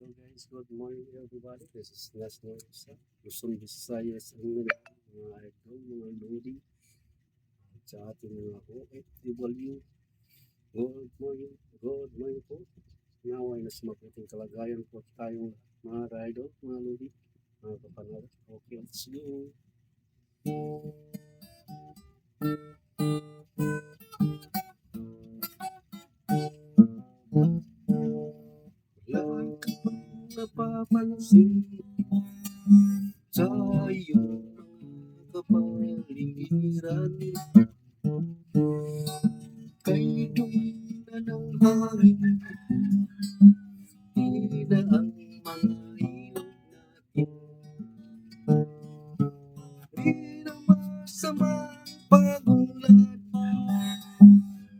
So guys, good morning everybody. This is Leslie sa Luzon, Visayas, ang mga idol, mga lodi, at sa ating mga OFW. Good morning po. Naway na sa mabuting kalagayan po tayong mga idol, mga lodi, mga kapanalig. Okay, let's go. Wala ka bang napapansin sa iyong kapaligiran? Kay dumi na ng hangin, tila ang mga ilog natin. Di na masama ang pagunlad,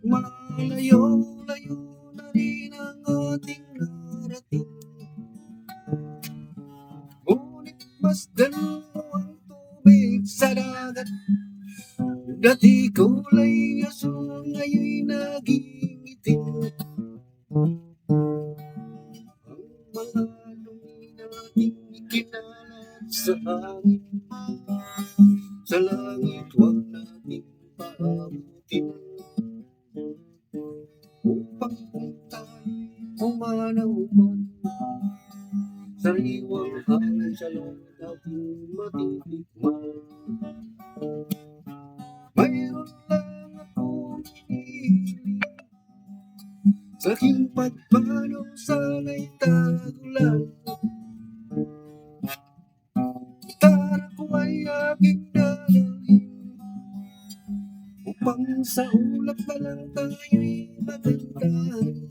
malayo-layo na rin ang ating narating. Ngunit masdan mo ang tubig sa dagat, dati kulay asul, ngayon'y naging itim. Ang mga dumi nating ikinalat sa hangin, sa langit huwag nating paabutin. Upang kung tayo'y pumanaw man, sariwang hangin sa loob nating matitikman. Mayroon lang akong hinihiling, sa aking pagpanaw sana'y tagulan. Gitara ko ay aking dadalhin, upang sa ulap na lang tayo'y magandahan.